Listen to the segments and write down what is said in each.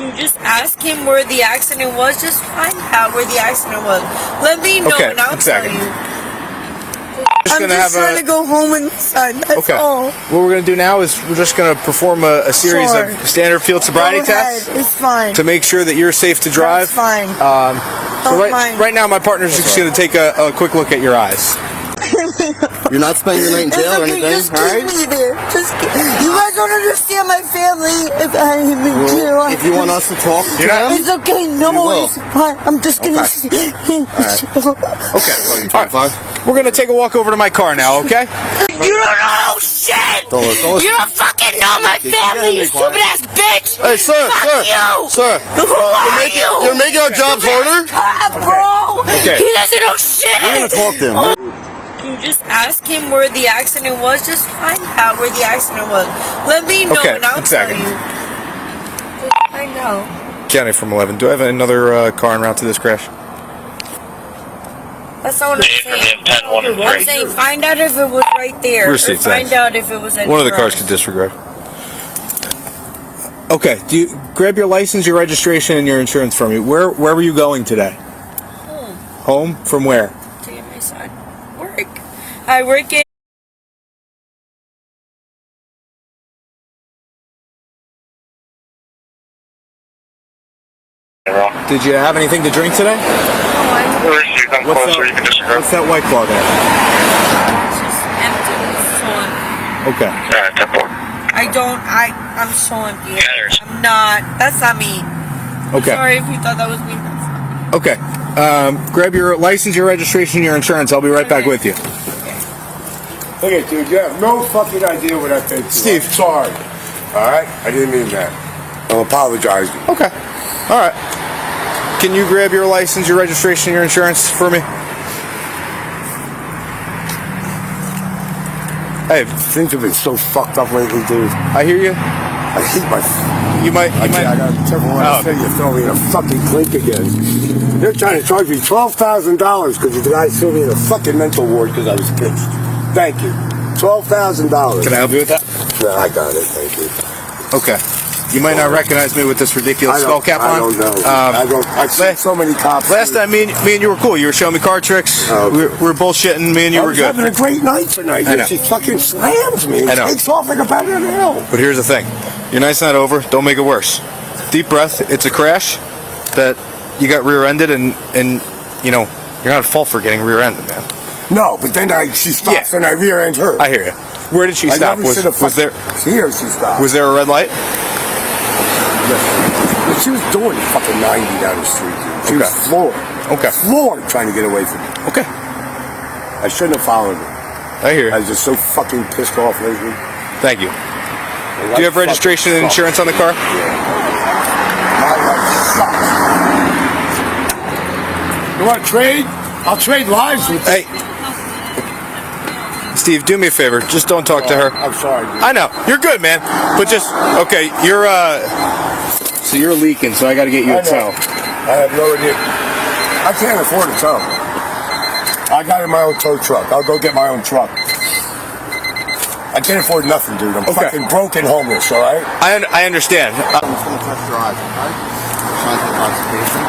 You just ask him where the accident was. Just find out where the accident was. Let me know and I'll tell you. I'm just trying to go home inside. That's all. What we're going to do now is we're just going to perform a series of standard field sobriety tests. It's fine. To make sure that you're safe to drive. That's fine. Right now, my partner's just going to take a quick look at your eyes. You're not spending your night in jail or anything, just alright? keep me there. You guys don't understand my family if I am in jail. If you want us to talk to them, it's okay. No, it's fine. I'm just gonna see. Okay. Alright. We're gonna take a walk over to my car now, okay? You don't know shit! You don't fucking know my family, you stupid ass bitch! Hey, sir, sir. Who are you? You're making our jobs harder? Bro! Okay. He doesn't know shit! We're gonna talk to him. You just ask him where the accident was. Just find out where the accident was. Let me know and I'll tell you. I know. County from 11. Do I have another car en route to this crash? That's not what I'm saying. I'm saying find out if it was right there. Received, find out if it was anywhere. One of the cars could disregard. Okay, do you grab your license, your registration, and your insurance from me? Where were you going today? Home. Home? From where? To get my son. Work. I work in. Did you have anything to drink today? What's that white claw there? It's just empty. It's so empty. Okay. I'm so empty. I'm not. That's not me. Okay. Sorry if you thought that was me. That's not me. Okay. Grab your license, your registration, your insurance. I'll be right back with you. Okay, dude, you have no fucking idea what I think. Steve. I'm sorry. Alright? I didn't mean that. I'm apologizing. Okay. Alright. Can you grab your license, your registration, your insurance for me? Hey, things have been so fucked up lately, dude. I hear you. I hate my... I gotta be careful when I say you throw me in a fucking clink again. They're trying to charge me $12,000 because the guy threw me in a fucking mental ward because I was pissed. Thank you. $12,000. Can I help you with that? No, I got it. Thank you. Okay. You might not recognize me with this ridiculous skull cap on. I don't know. I've seen so many cops. Last time, me and you were cool. You were showing me card tricks. Okay. We were bullshitting. Me and you were good. I was having a great night tonight. I know. She fucking slams me. I know. Takes off like a bat out of hell. But here's the thing. Your night's not over. Don't make it worse. Deep breath. It's a crash that you got rear-ended, and you know, you're not at fault for getting rear-ended, man. No, but then she stops and I rear-end her. I hear you. Where did she stop? Was there? Here she stopped. Was there a red light? Yes. She was doing fucking 90 down the street, dude. She was floored. Okay. Floored trying to get away from me. Okay. I shouldn't have followed her. I hear you. I was just so fucking pissed off lately. Thank you. Do you have registration and insurance on the car? Yeah. My life sucks. You want to trade? I'll trade lives with you. Hey. Steve, do me a favor. Just don't talk to her. I'm sorry, dude. I know. You're good, man. But just, okay, you're, so you're leaking, so I gotta get you a tow. I have no idea. I can't afford a tow. I got in my own tow truck. I'll go get my own truck. I can't afford nothing, dude. I'm fucking broke and homeless, alright? I understand. I'm just gonna test your eyes, okay? Signs of intoxication.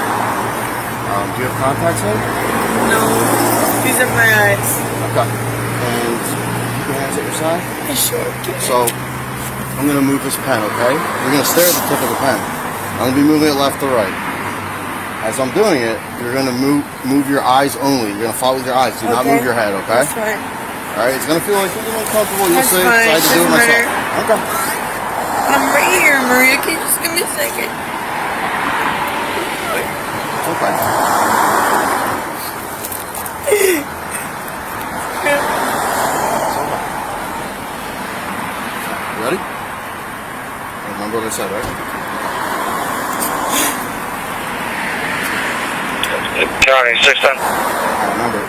Do you have contacts in? No. These are my eyes. Okay. And keep your hands at your side? I sure can. So, I'm going to move this pen, okay? You're going to stare at the tip of the pen. I'm going to be moving it left to right. As I'm doing it, you're going to move your eyes only. You're going to follow with your eyes. Do not move your head, okay? That's fine. Alright, it's going to feel like a little uncomfortable. You'll see. Fine. I had to do it myself. Okay. I'm right here, Maria. Can you just give me a second? Okay. Ready? Remember what I said, right? County 610. Remember.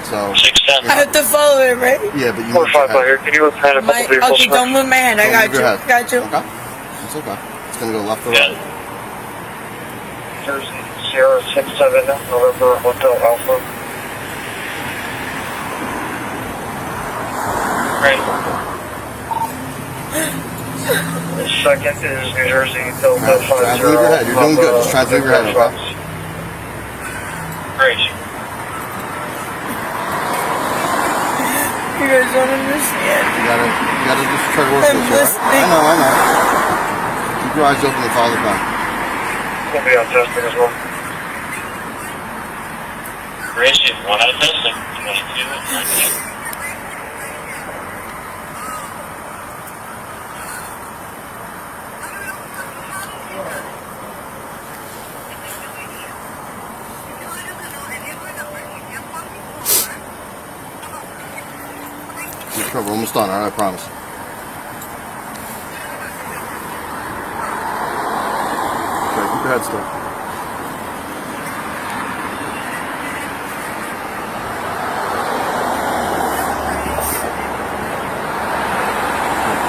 So 610. I have to follow it, right? Yeah, but you 45 by here. Can you look at a couple people? Okay, don't move my hand. I got you. Got you. Okay. It's okay. It's gonna go left or right. Jersey 067 November Hotel Alpha. Right. Second is New Jersey, Delta 50. Try to move your head. You're doing good. Just try to move your head, okay? Great. You guys don't understand. You gotta just try to work I'm with it, listening. right? I know. Keep your eyes open and follow the plan. We'll be on testing as well. Great, 1 out of testing. 22 and 19. We're almost done, alright? I promise. Okay, keep your head still.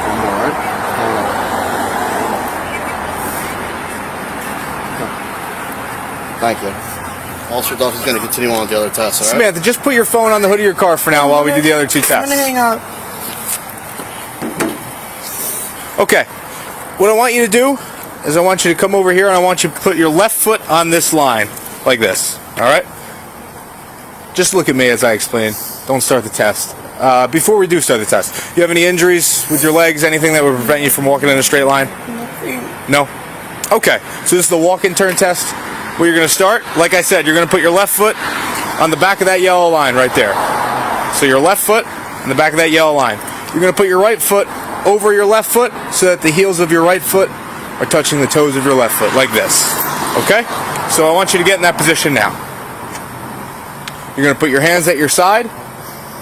One more, right? Thank you. Officer Duffy's going to continue on with the other tests, alright? Samantha, just put your phone on the hood of your car for now while we do the other 2 I'm tests. gonna hang up. Okay. What I want you to do is I want you to come over here and I want you to put your left foot on this line, like this. Alright? Just look at me as I explain. Don't start the test. Before we do start the test, you have any injuries with your legs, anything that would prevent you from walking in a straight line? Nothing. No? Okay. So this is the walk-in turn test where you're going to start. Like I said, you're going to put your left foot on the back of that yellow line right there. So your left foot on the back of that yellow line. You're going to put your right foot over your left foot so that the heels of your right foot are touching the toes of your left foot, like this. Okay? So I want you to get in that position now. You're going to put your hands at your side.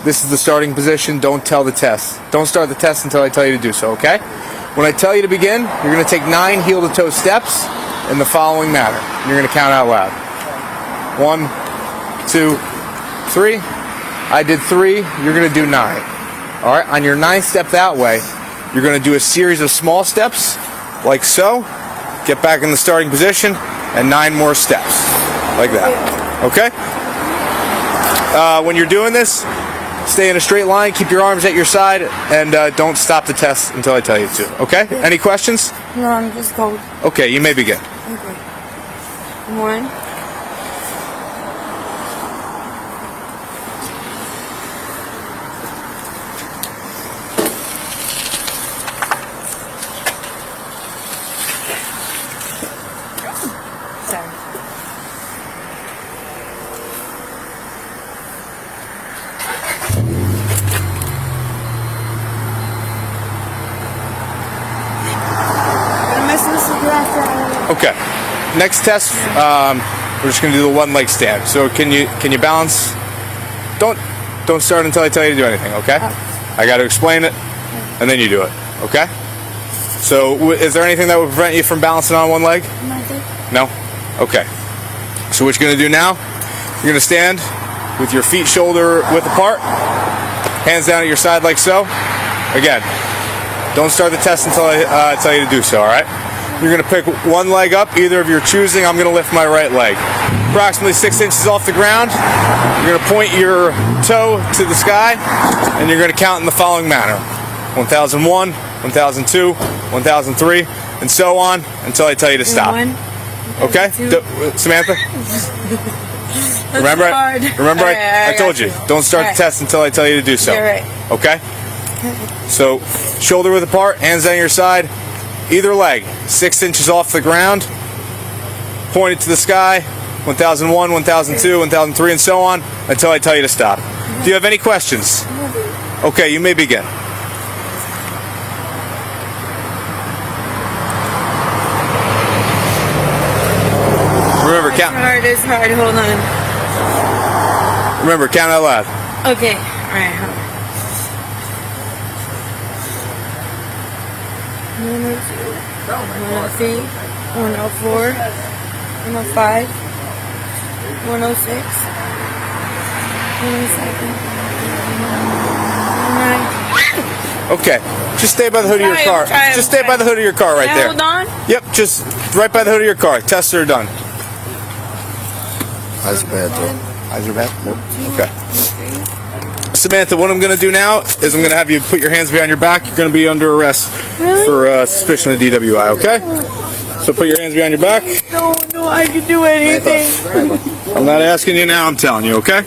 This is the starting position. Don't tell the test. Don't start the test until I tell you to do so, okay? When I tell you to begin, you're going to take 9 heel-to-toe steps in the following manner. You're going to count out loud. 1, 2, 3. I did 3. You're going to do 9. All right? On your 9th step that way, you're going to do a series of small steps, like so. Get back in the starting position, and 9 more steps, like that. Okay? When you're doing this, stay in a straight line, keep your arms at your side, and don't stop the test until I tell you to. Okay? Any questions? No, I'm just cold. Okay, you may begin. Okay. 1. Sorry. Okay. Next test, we're just gonna do the 1 leg stand. So can you balance? Don't start until I tell you to do anything. Okay? I got to explain it, and then you do it. Okay? So is there anything that would prevent you from balancing on 1 leg? Nothing. No? Okay. So what you're gonna do now? You're gonna stand with your feet shoulder width apart, hands down at your side like so. Again, don't start the test until I tell you to do so. All right? You're going to pick 1 leg up, either of your choosing. I'm going to lift my right leg. Approximately 6 inches off the ground. You're going to point your toe to the sky, and you're going to count in the following manner. 1001, 1002, 1003, and so on until I tell you to stop. 1. Okay? Samantha? Remember, I told you, don't start the test until I tell you to do so. You're right. Okay? So, shoulder width apart, hands down your side. Either leg, 6 inches off the ground, pointed to the sky, 1001, 1002, 1003, and so on, until I tell you to stop. Do you have any questions? Okay, you may begin. Remember, count. It's hard, hold on. Remember, count out loud. Okay, alright, hold on. 102, 103, 104, 105, 106, 107, 109. Okay, just stay by the hood of your car. Just stay by the hood of your car right there. Hold on. Yep, just right by the hood of your car. Tests are done. Eyes are bad, though. Eyes are bad? Nope. Okay. Samantha, what I'm going to do now is I'm going to have you put your hands behind your back. You're going to be under arrest for suspicion of DWI, okay? So put your hands behind your back. No, I can do anything. I'm not asking you now, I'm telling you, okay?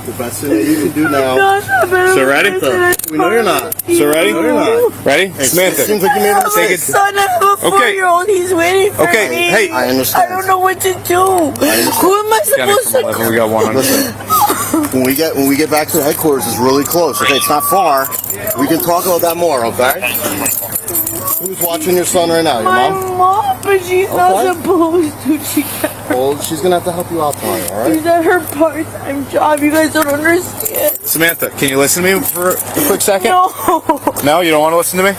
The best thing that you can do now. So ready? We know you're not. So ready? No, you're not. Ready? Samantha. It seems like you made a mistake. Take it. Son, I have a 4-year-old. He's waiting for Okay, me. hey. I understand. I don't know what to do. Who am I supposed to call? We got one on. Listen, when we get back to the headquarters, it's really close. Okay, it's not far. We can talk about that more. Okay. Who's watching your son right now? Your My mom? mom, but she's not supposed to. She can't. Well, she's gonna have to help you out tonight. All right. She's at her part-time job. You guys don't understand. Samantha, can you listen to me for a quick second? No. No, you don't want to listen to me?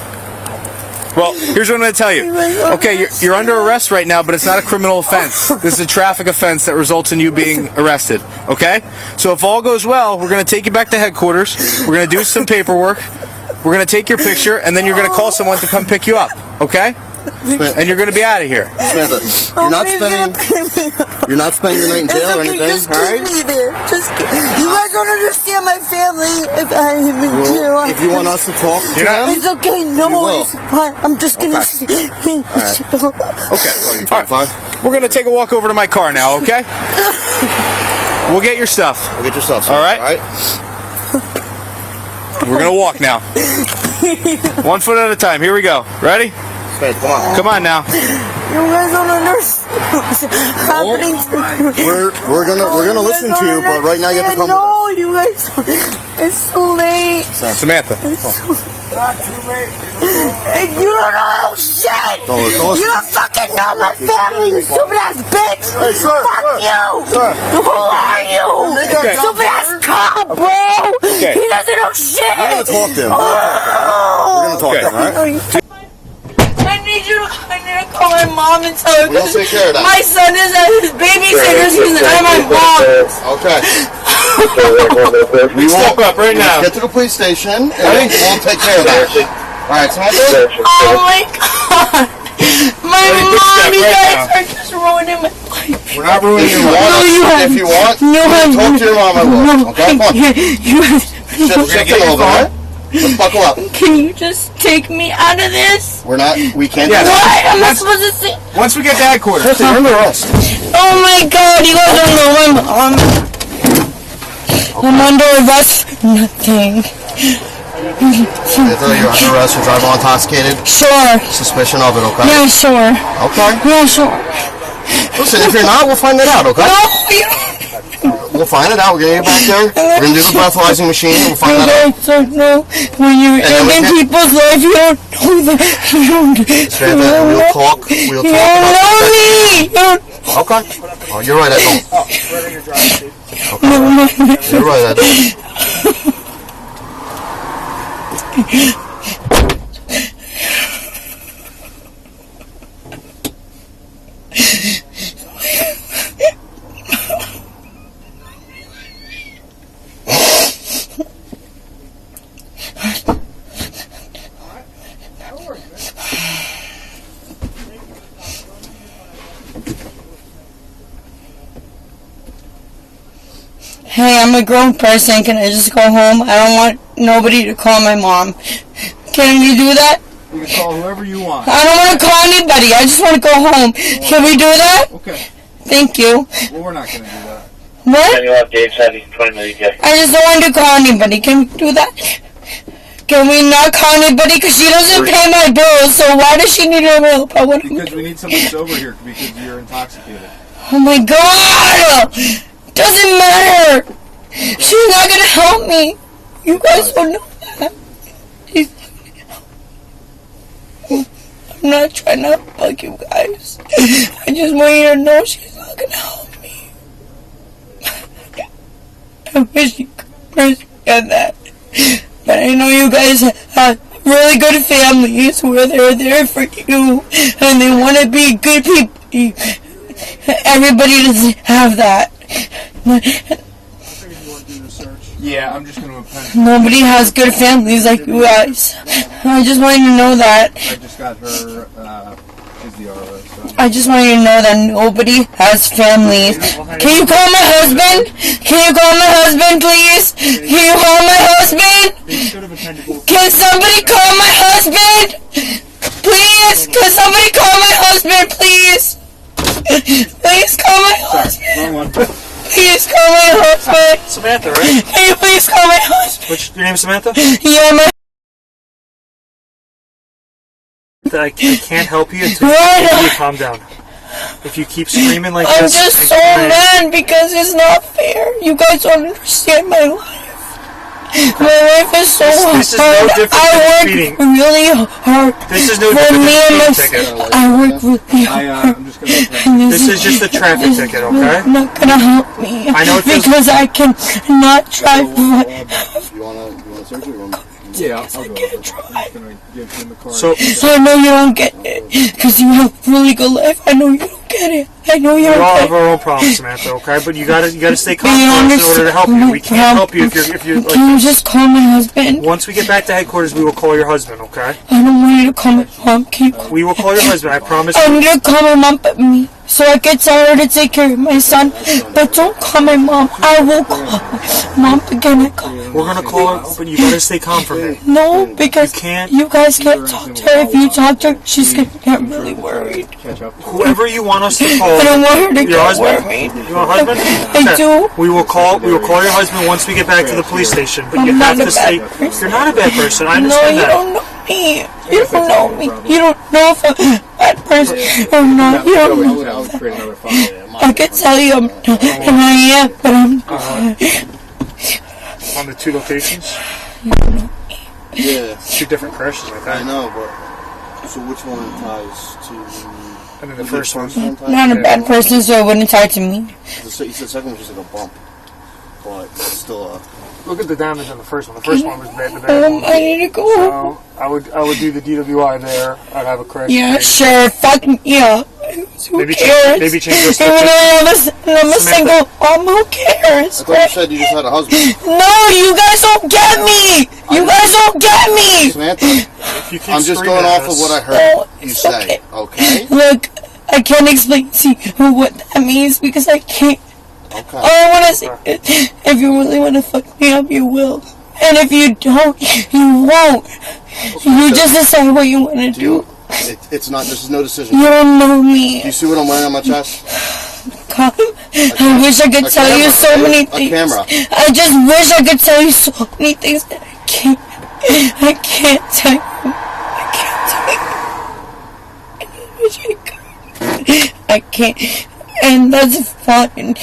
Well, here's what I'm going to tell you. Okay, you're under arrest right now, but it's not a criminal offense. This is a traffic offense that results in you being arrested, okay? So if all goes well, we're going to take you back to headquarters. We're going to do some paperwork. We're going to take your picture, and then you're going to call someone to come pick you up, okay? And you're going to be out of here. Samantha, you're not spending the night in jail or anything, Just all right? keep me there. You guys don't understand my family if I am in jail. Well, if you want us to talk to them, It's okay. No, will. it's fine. I'm just gonna. Okay. All right. We're going to take a walk over to my car now, okay? We'll get your stuff. We'll get your stuff. All right. We're going to walk now. 1 foot at a time. Here we go. Ready? Come on. Come on now. You guys don't understand what's happening to me. We're gonna listen to you, but right now you have to come. No, you guys. It's too late. Samantha. Not too late. And you don't know shit. Don't listen. You don't fucking know my family, you stupid ass bitch. Hey, sir, Fuck you. Who are you? Okay. Stupid ass cop, bro. Okay. He doesn't know shit. We're gonna talk to him. We're gonna talk to him, all right? I need to call my mom and tell her. We'll take care of that. My son is at his babysitter's and I'm my mom. Okay. We walk up right now. Get to the police station, and we'll take care of that. All right, Samantha. Oh my god. My mom, you guys now. are just ruining my life. We're not ruining your life. If you want, talk to your mom. I will. Okay, come on. You guys, Shift it over, all right? Let's buckle up. can you just take me out of this? We can't Yes. do that. What am I supposed to say? Once we get to headquarters. You're under arrest. Oh my god, you guys don't know my mom. I'm under arrest for nothing. You're under arrest for driving while intoxicated. Sure. Suspicion of it, okay? Yeah, sure. Okay. Yeah, sure. Listen, if you're not, we'll find it out, okay? No, you We'll find it out. We're gonna get back there. We're gonna do the breathalyzing machine. And we'll find that out. don't know. When you're then ending people's life, you don't know that. You don't Samantha, we'll talk. We'll You talk don't about know me. You don't. Okay. Oh, you're right. I don't. Okay. You're right. I don't. Hey, I'm a grown person. Can I just go home? I don't want nobody to call my mom. Can we do that? You can call whoever you want. I don't want to call anybody. I just want to go home. Can we do that? Okay. Thank you. Well, we're not going to do that. What? You have Dave said he's 20 minutes ago. I just don't want to call anybody. Can we do that? Can we not call anybody? Because she doesn't pay my bills, so why does she need her help? Because we need someone sober here because you're intoxicated. Oh my god! Doesn't matter! She's not gonna help me! You guys don't know that. I'm not trying to bug you guys. I just want you to know she's not gonna help me. I wish you could understand that. But I know you guys have really good families where they're there for you and they want to be good people. Everybody doesn't have that. Yeah, I'm just going to append. Nobody has good families like you guys. I just want you to know that. I just got her I just want you to know that nobody has families. Can you call my husband? Can you call my husband, please? Can you call my husband? Can somebody call my husband? Please? Can somebody call my husband, please? Please call my husband. Please call my husband. Samantha, right? Can you please call my husband? What's your name, Samantha? Yeah, my... I can't help you until you calm down. If you keep screaming like I'm this... just so mad because it's not fair. You guys don't understand my life. My life is so hard. This is no different than speeding. I work really hard. This is no different than a speeding ticket. I work really hard. This is just a traffic ticket, okay? It's not gonna help me. I know it feels... Because I can not drive. You wanna search it? Yeah, I'll I go can't over. drive. Gonna give him the car. So I know you don't get it. Because you have a really good life. I know you don't get it. I know you we don't all get have it. our own problems, Samantha, okay? But you gotta stay calm You in order to help you. We can't understand help you if you're like Can you this. just call my husband? Once we get back to headquarters, we will call your husband, okay? I don't want you to call my mom. Can you We will call your husband, I promise I you. need to call my mom but me so I can tell her to take care of my son. But don't call my mom. I will call my mom again. I call her. We're gonna call her, but you gotta stay calm for me. No, because can't- you guys can't talk to her. If you talk to her, she's gonna get really worried. Whoever you want us to call, I don't want her to your get husband? worried. You want a husband? I do. We will call your husband once we get back to the police station. But you I'm have not to a stay. bad person. You're not a bad person. I No, understand you that. don't know me. You don't know me. You don't know if I'm a bad person or not. You don't know. I would create another file. I can tell you I'm not, and I am, but I'm not. On the two locations, Yeah, two different crashes, I I think. know, but so which one ties to? And then the first one. I'm not a bad person, so it wouldn't tie to me. You said second one was just like a bump, but it's still a. Look at the damage on the first one. The first one was the bad one. I need to go. So I would do the DWI there. I'd have a crash. Yeah, sure. Fucking yeah. Who Maybe cares? maybe change those Even steps. though I'm a single mom, who cares? I thought you said you just had a husband. No, you guys don't get me. You guys don't get me. Samantha, If you keep I'm just screaming going at off of us- what I heard Oh, you it's say. Okay? Look, I can't explain to you what that means because I can't. Okay. All I want to say is, if you really want to fuck me up, you will. And if you don't, you won't. You just decide what you want to do. It's not. This is no decision. You don't know me. Do you see what I'm wearing on my chest? God, I wish I could tell you so many A things. camera. I just wish I could tell you so many things that I can't. I can't tell you. I can't tell you. I wish I could. I can't. And that's fine.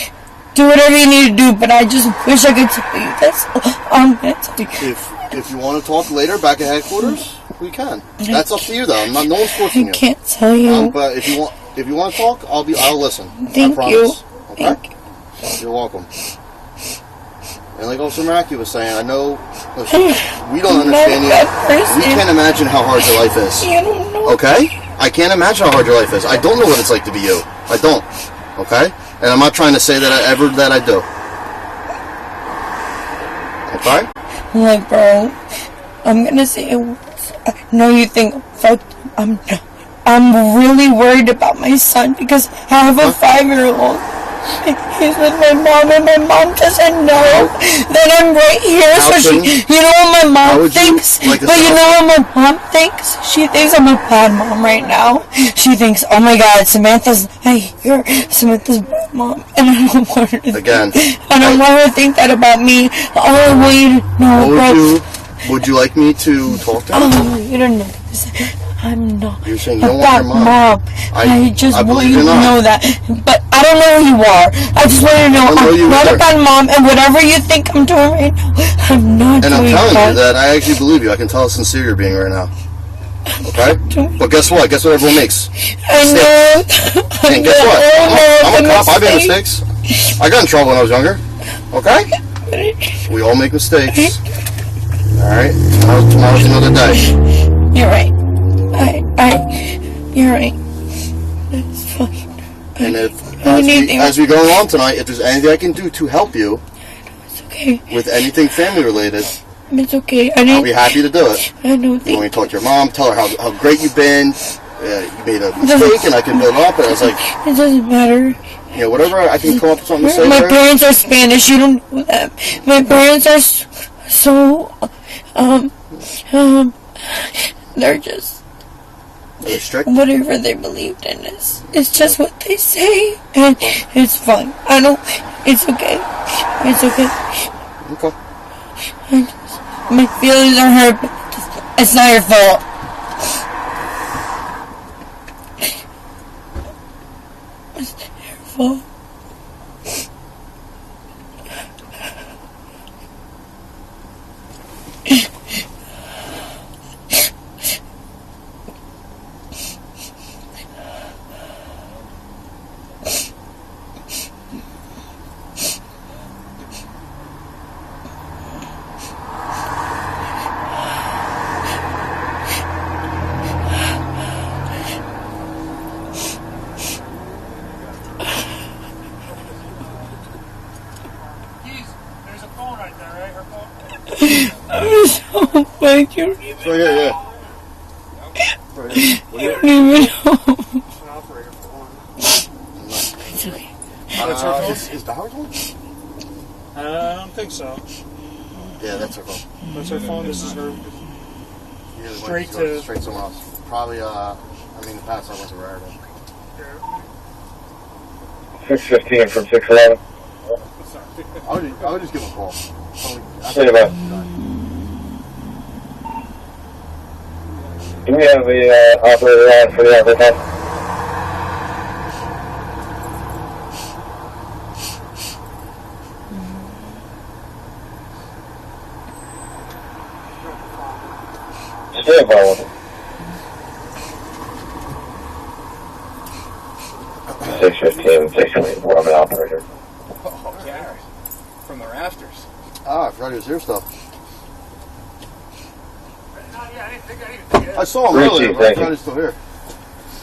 Do whatever you need to do, but I just wish I could tell you. That's all I'm gonna tell you. If you want to talk later back at headquarters, we can. That's up to you, though. I'm not. No one's forcing I you. can't tell you. But if you want to talk, I'll listen. Thank I you. promise. Okay. Thank you. You're welcome. And like Officer Maraki was saying, I know. Listen, we don't I'm not a understand you. bad person. We can't imagine how hard your life is. You don't know. Okay? I can't imagine how hard your life is. I don't know what it's like to be you. I don't. Okay? And I'm not trying to say that I do. Okay? Look, bro, I'm gonna say it once. I know you think I'm fucked up. I'm not. I'm really worried about my son because I have a 5-year-old. He's with my mom, and my mom doesn't know that I'm right here. So you know what my mom thinks? Like but you know what my mom thinks? She thinks I'm a bad mom right now. She thinks, oh my God, Samantha's Samantha's bad mom, and I don't want her to Again, I don't want her to think that about me. All I want you to know, bro. Would you like me to talk to her? Oh, you don't know this. I'm not You're saying a you don't bad want your mom. I just I want believe you to you're not. know that. But I don't know who you are. I just want you to know I don't know you I'm not either. a bad mom, and whatever you think I'm doing right now, I'm not And I'm doing telling you that. that I actually believe you. I can tell how sincere you're being right now. Okay? But guess what? Guess what everyone makes? I know. And guess what? I'm a cop. I've made mistakes. I got in trouble when I was younger. Okay? We all make mistakes. Alright? Tomorrow's another day. You're right. You're right. That's fine. And as we go along tonight, if there's anything I can do to help you It's okay. with anything family related, It's okay. I'll be happy to do it. I know. You want me to talk to your mom, tell her how great you've been, you made a mistake and I can build up. And I was like, it doesn't matter. Yeah, whatever I can come up with something to say. My parents are Spanish. You don't know that. My parents are so they're just strict. Whatever they believed in it's just what they say, and it's fine. I don't. It's okay. It's okay. Okay. My feelings are hurt. But it's not your fault. It's not your fault. Thank you. So yeah. You don't even know. It's okay. That's her phone? Is the Howard one? I don't think so. Yeah, that's her phone. That's her phone. This is her. Yeah, Straight straight somewhere else. Probably. The past I wasn't rare. 615 from 611. I would just give him a call. Say about. Do we have the operator on for the operator? Stay by one. 615, 620, I'm an operator. Oh, Gary. From the rafters. I forgot he was here stuff. I saw him earlier, but I forgot he's still here.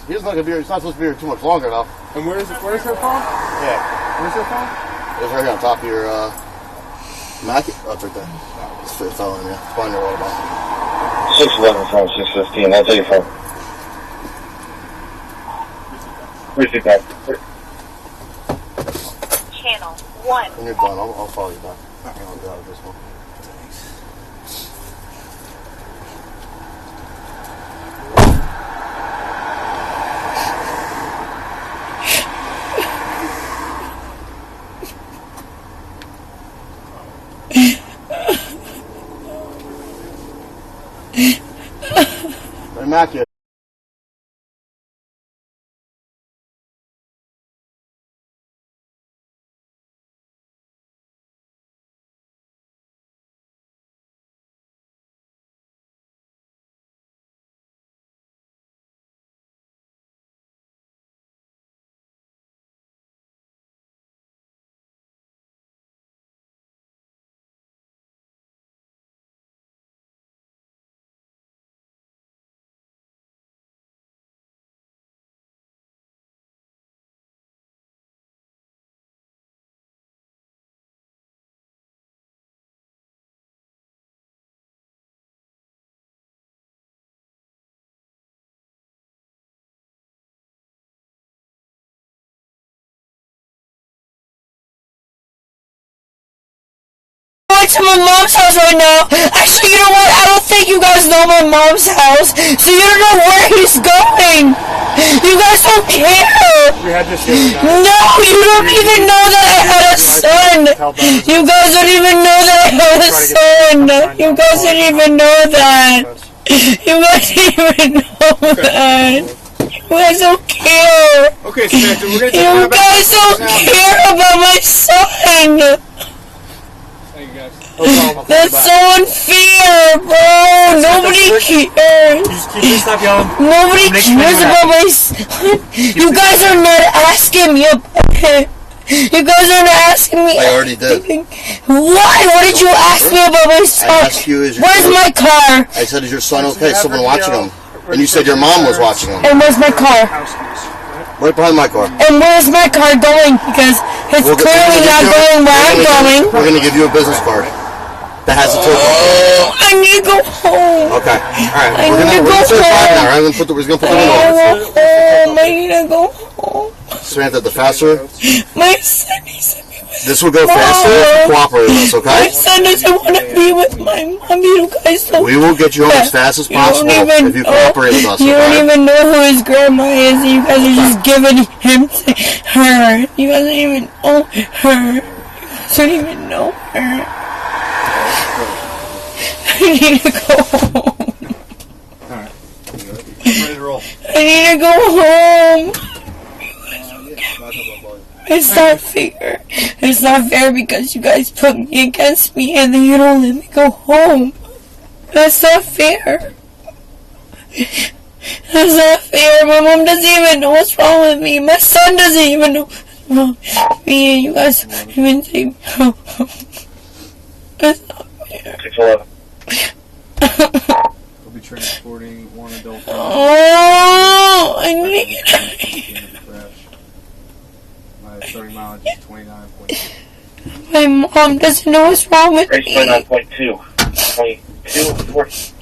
He doesn't like to be here. He's not supposed to be here too much longer now. And where's her phone? Yeah. Where's her phone? It's right here on top of your Mac. Oh, it's right there. It's fell in there. It's behind your water bottle. 611 from 615, that's your phone. Where's your back? Channel 1. When you're done, I'll follow you back. I'll get out of this one. Immaculate. To my mom's house right now. Actually, you know what? I don't think you guys know my mom's house, so you don't know where he's going. You guys don't care. We had this here. No, you don't even know that I had a son. You guys don't even know that I had a son. You guys didn't even know that. You guys didn't even know that. You guys don't care. Okay, Samantha, we're gonna You guys don't care about my son. That's so unfair, bro. Nobody cares. Stop yelling. Nobody cares about my son. You guys are not asking me about it. You guys are not asking me. I already did. Why? What did you ask me about my son? I asked you, where's my car? I said, is your son okay? Someone watching him. And you said your mom was watching him. And where's my car? Right behind my car. And where's my car going? Because it's clearly not going where I'm going. We're going to give you a business card. that has the tow truck. I need to go home. Okay. All right. I We're need to go gonna start home. now. We're gonna put the I window. need to go home. Samantha, the faster. My son needs to be with This will go faster if you cooperate with us, My okay? son doesn't want to be with my mom. You guys don't. We will get you home as fast as possible if you cooperate with us, You don't okay? even know who his grandma is. You guys are just giving him to her. You guys don't even know her. You guys don't even know her. I need to go home. Alright. Ready to roll. I need to go home. It's not fair. It's not fair because you guys put me against me and then you don't let me go home. That's not fair. That's not fair. My mom doesn't even know what's wrong with me. My son doesn't even know what's wrong with me and you guys don't even take me home. That's not fair. 611. We'll be transporting one adult. Oh, I need it. My starting mileage is 29.2. My mom doesn't know what's wrong with Race me. 29.2. 22, 40.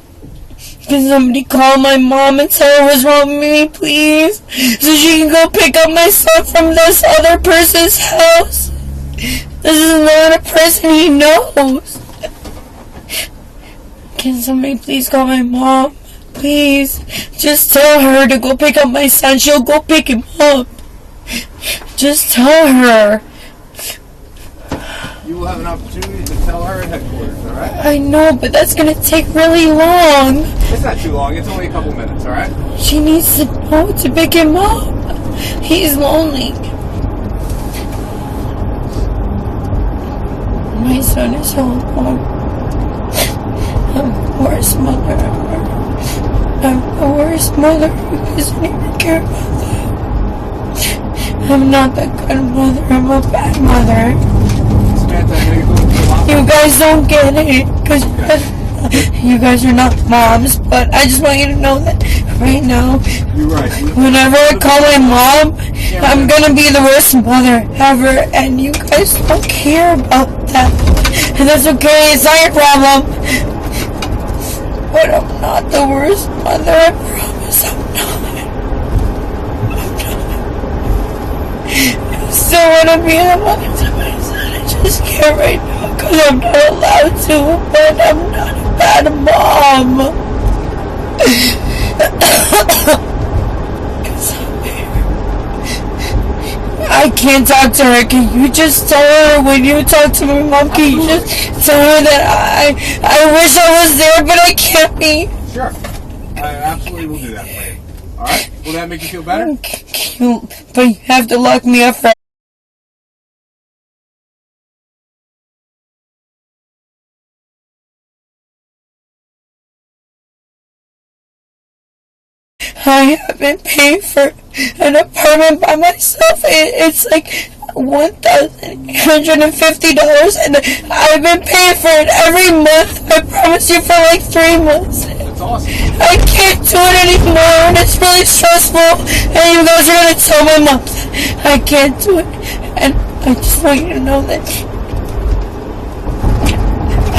Can somebody call my mom and tell her what's wrong with me, please? So she can go pick up my son from this other person's house. This is not a person he knows. Can somebody please call my mom? Please. Just tell her to go pick up my son. She'll go pick him up. Just tell her. You will have an opportunity to tell her at headquarters, alright? I know, but that's gonna take really long. It's not too long, it's only a couple minutes, alright? She needs to know to pick him up. He's lonely. My son is home. I'm the worst mother ever. I'm the worst mother. You guys don't even care about that. I'm not the good mother. I'm a bad mother. Samantha, I'm gonna go to the lot. You guys don't get it because you guys are not moms. But I just want you to know that right now, You're right. whenever I call my mom, I'm gonna be the worst mother ever, and you guys don't care about that. And that's okay. It's not your problem. But I'm not the worst mother. I promise I'm not. I still want to be the mother to my son. I just can't right now because I'm not allowed to. But I'm not a bad mom. I can't talk to her. Can you just tell her when you talk to my mom? Can you just tell her that I wish I was there, but I can't be? Sure. I absolutely will do that for you. Alright? Will that make you feel better? But you have to lock me up for. I haven't paid for an apartment by myself. It's like $1,850, and I've been paying for it every month. I promise you, for like 3 months. That's awesome. I can't do it anymore, and it's really stressful. And you guys are gonna tell my mom that I can't do it. And I just want you to know that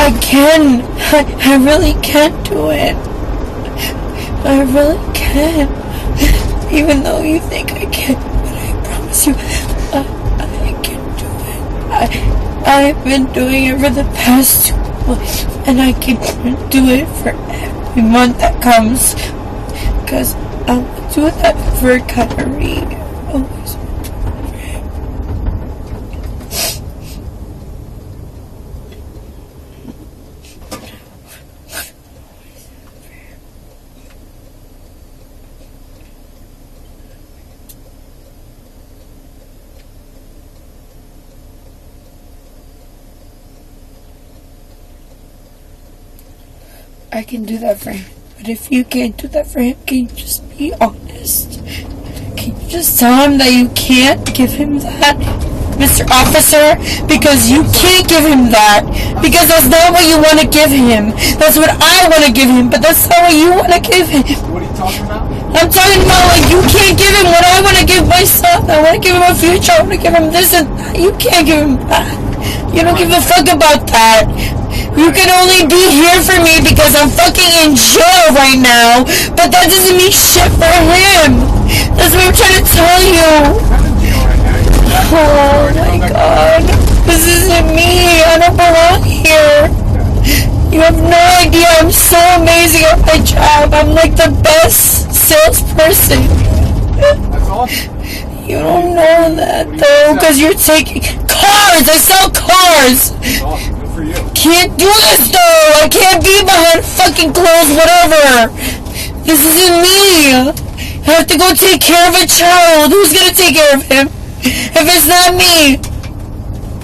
I can. I really can do it. I really can. Even though you think I can't, but I promise you, I can do it. I've been doing it for the past 2 months, and I can do it for every month that comes. Because I will do that for Kyrie. Always. I can do that for him. But if you can't do that for him, can you just be honest? Can you just tell him that you can't give him that, Mr. Officer? Because you can't give him that. Because that's not what you want to give him. That's what I want to give him, but that's not what you want to give him. What are you talking about? I'm talking about like you can't give him what I want to give my son. I want to give him a future. I want to give him this and that. You can't give him that. You don't give a fuck about that. You can only be here for me because I'm fucking in jail right now, but that doesn't mean shit for him. That's what I'm trying to tell you. Oh my god. This isn't me. I don't belong here. You have no idea. I'm so amazing at my job. I'm like the best salesperson. That's awesome. You don't know that though, because you're taking cars. I sell cars. That's awesome. Good for you. Can't do this though. I can't be behind fucking clothes, whatever. This isn't me. I have to go take care of a child. Who's gonna take care of him if it's not me?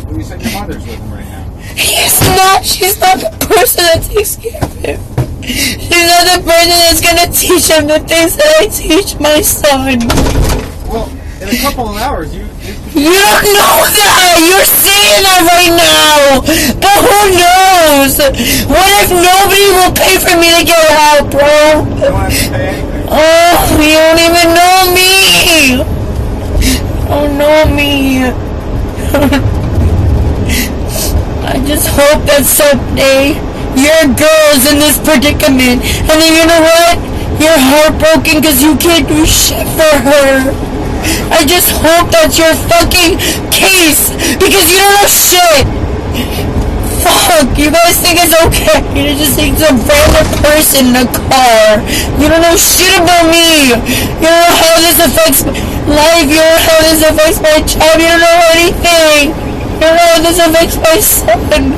Well, you said your mother's with him right now. He's not. She's not the person that takes care of him. She's not the person that's gonna teach him the things that I teach my son. Well, in a couple of hours, you don't know that! You're saying that right now! But who knows? What if nobody will pay for me to get out, bro? don't have to pay anything. Oh, you don't even know me! Oh, know me. I just hope that someday your girl's in this predicament. And then you know what? You're heartbroken because you can't do shit for her. I just hope that's your fucking case, because you don't know shit. Fuck, you guys think it's okay to just take some random person in a car. You don't know shit about me. You don't know how this affects life. You don't know how this affects my job. You don't know anything. You don't know how this affects my son.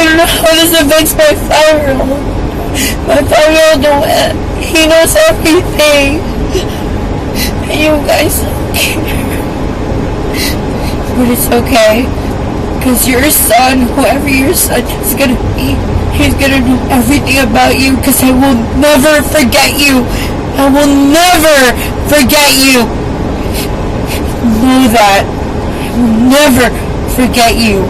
You don't know how this affects my 5-year-old. My 5-year-old, he knows everything. You guys don't care. But it's okay. Because your son, whoever your son is gonna be, he's gonna know everything about you, because I will never forget you. I will never forget you. Know that. I will never forget you.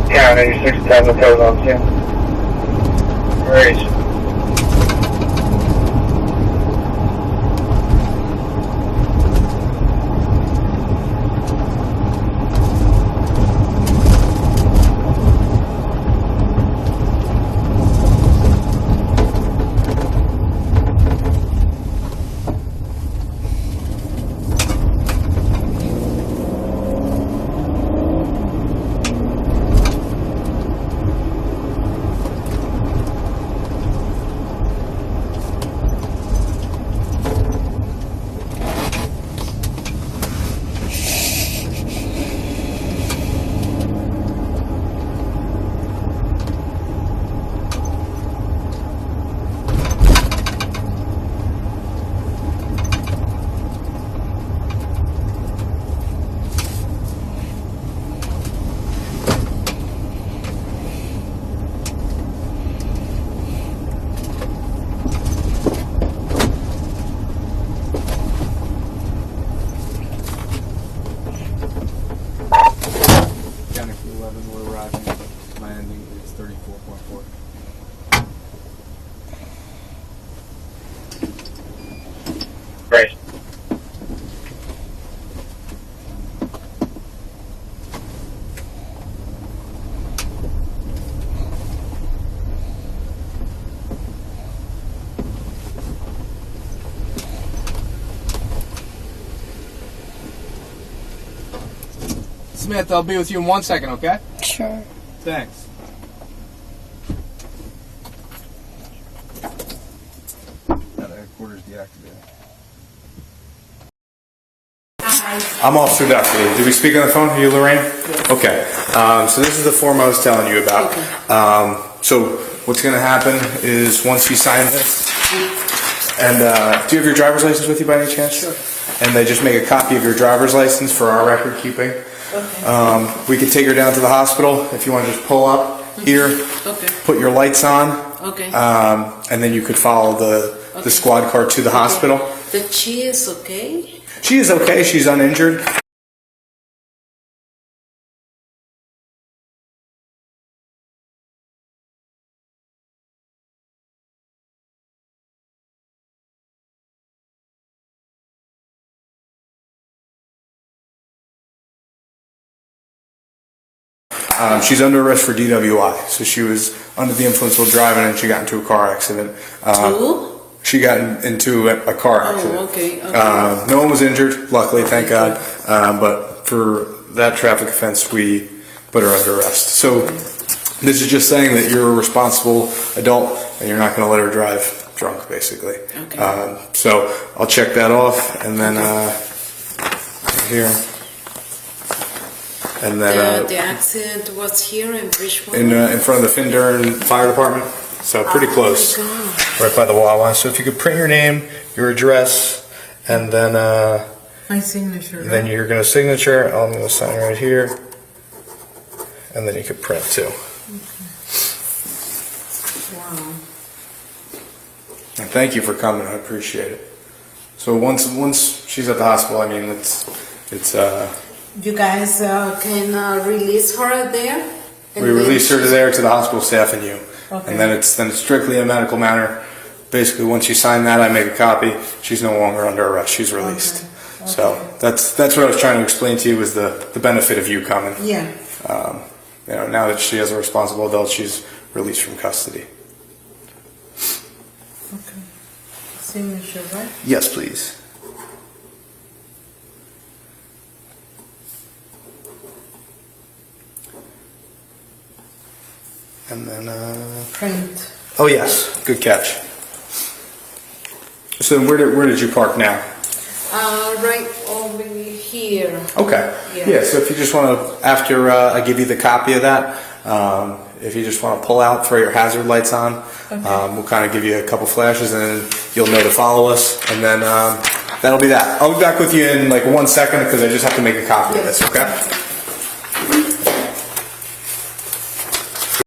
Town 86 Tablet Code on 10. Raise. 7, we're arriving. Landing is 34.4. Great. Samantha, I'll be with you in 1 second, okay? Sure. Thanks. Headquarters deactivated. I'm Officer Duffy. Did we speak on the phone? Are you Lorraine? Yes. Okay. So this is the form I was telling you about. So what's going to happen is once you sign this, and do you have your driver's license with you by any chance? Sure. And they just make a copy of your driver's license for our record keeping. Okay. We could take her down to the hospital if you want to just pull up here, Okay. put your lights on, Okay. and then you could follow the squad car to the hospital. That she is okay? She is okay. She's uninjured. She's under arrest for DWI. So she was under the influence while driving and she got into a car accident. Who? She got into a car accident. Okay. No one was injured, luckily, thank God. But for that traffic offense, we put her under arrest. So this is just saying that you're a responsible adult and you're not going to let her drive drunk, basically. Okay. So I'll check that off, and then here. And then the accident was here in Bridgewater? in front of the Finderne Fire Department, so pretty close, right by the Wawa. So if you could print your name, your address, and then My signature. then you're gonna signature. I'm gonna sign right here, and then you could print too. Wow. And thank you for coming. I appreciate it. So once she's at the hospital, I mean it's. You guys can release her there? We release her to there to the hospital staff and you, Okay. and then it's strictly a medical matter. Basically, once you sign that, I make a copy. She's no longer under arrest. She's released. Okay. So that's what I was trying to explain to you, was the benefit of you coming. Yeah. Now that she is a responsible adult, she's released from custody. Okay. Signature, right? Yes, please. And then, Print. oh yes, good catch. So where did you park now? Right over here. Okay. Yeah. So if you just want to, after I give you the copy of that, if you just want to pull out, throw your hazard lights on, we'll kind of give you a couple flashes, and then you'll know to follow us, and then that'll be that. I'll be back with you in like 1 second because I just have to make a copy of this. Okay.